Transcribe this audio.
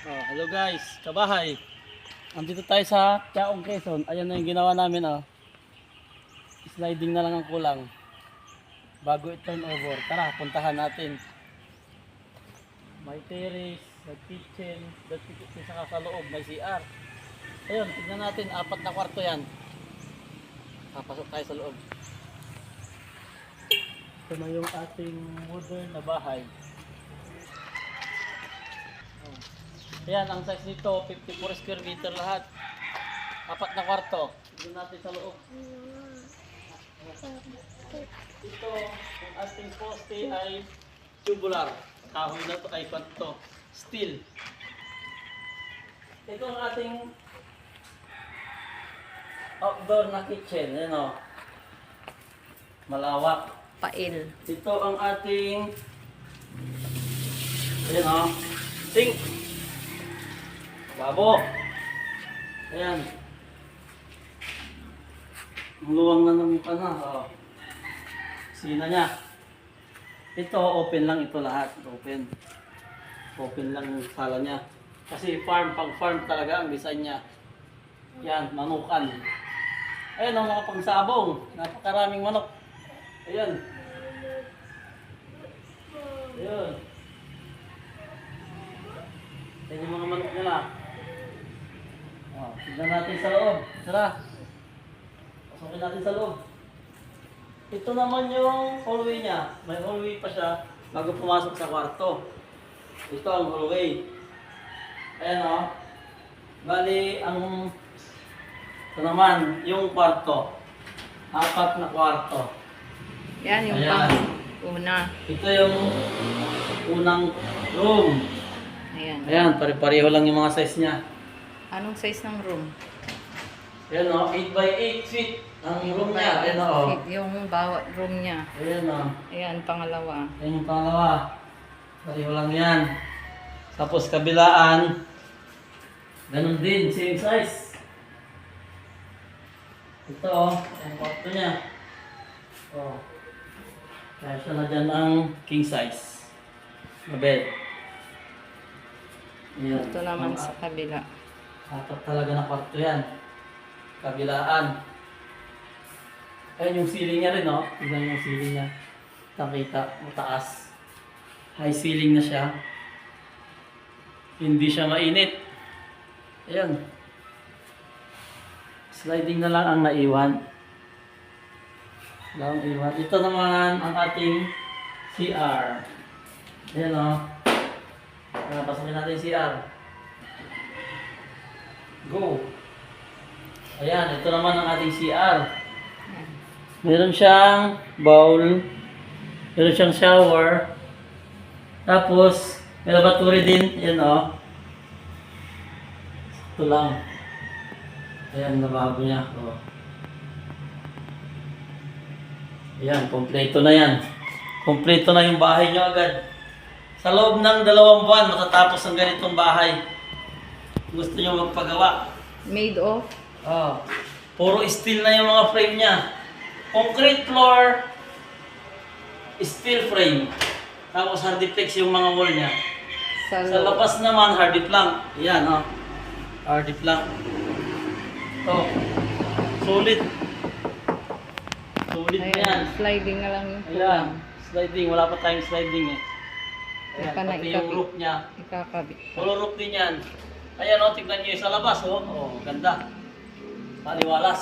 Oh, hello guys, kabahay. Andito tayo sa Chaong Quezon. Ayan na yung ginawa namin Sliding na lang ang kulang. Bago i-turn over. Tara, puntahan natin. May terrace, may kitchen, saka sa loob, may CR. Ayun, tignan natin, 4 na kwarto yan. Papasok tayo sa loob. Ito na yung ating modern na bahay. Ayan, ang size nito, 54 square meter lahat. 4 na kwarto. Tignan natin sa loob. Ito, ang ating poste ay tubular. Kahoy na to ay kwanto. Steel. Ito ang ating outdoor na kitchen. Ayan o. Malawak. Pail. Ito ang ating ayan o. Sink. Babo. Ayan. Ang luwang na ng oh. Sina niya. Ito, open lang ito lahat. Open. Open lang yung sala niya. Kasi pang farm talaga ang design niya. Yan, manukan. Ayan ang mga pangsabong. Napakaraming manok. Ayan. Ayan. Ayan yung mga manok nila. Oh, tignan natin sa loob. Tara. Pasukin natin sa loob. Ito naman yung hallway niya. May hallway pa siya bago pumasok sa kwarto. Ito ang hallway. Ayan o. Bali, ito naman, yung kwarto. 4 na kwarto. Yan yung Ayan. una. Ito yung unang room. Ayan. Ayan, pare-pareho lang yung mga size niya. Anong size ng room? Ayan o, 8 by 8 feet ang room niya. Ayan o. Yung bawat room niya. Ayan o. Ayan, pangalawa. Ayan yung pangalawa. Pareho lang yan. Tapos kabilaan, ganun din, same size. Ito o, ang kwarto niya. O. Kaya siya na dyan ang king size na bed. Ayan. Ito naman sa kabila. 4 talaga na kwarto yan. Kabilaan. Ayan yung ceiling niya rin, no? Tignan yung ceiling niya. Nakita, mataas. High ceiling na siya. Hindi siya mainit. Ayan. Sliding na lang ang naiwan. Wala akong iwan. Ito naman ang ating CR. Ayan, no? Pasukin natin yung CR. Go! Ayan, ito naman ang ating CR. Meron siyang bowl. Meron siyang shower. Tapos, may lavatory din. Ayan o. Ito lang. Ayan, nabago niya. O. Ayan, kompleto na yan. Kompleto na yung bahay nyo agad. Sa loob ng 2 buwan, matatapos ang ganitong bahay. Gusto nyo magpagawa. Made of? Oh, puro steel na yung mga frame niya. Concrete floor, steel frame. Tapos hardiplex yung mga wall niya. Sa labas naman, hardip lang. Ayan, oh. Hardip lang. Oh, solid. Solid na yan. Sliding na lang yung Ayan, kulang. sliding. Wala pa tayong sliding eh. Ayan, Ika na pati yung roof niya. Ikakabit. Puro roof din yan. Ayan, oh, tignan nyo yung sa labas, oh. Oh, ganda. Paliwalas.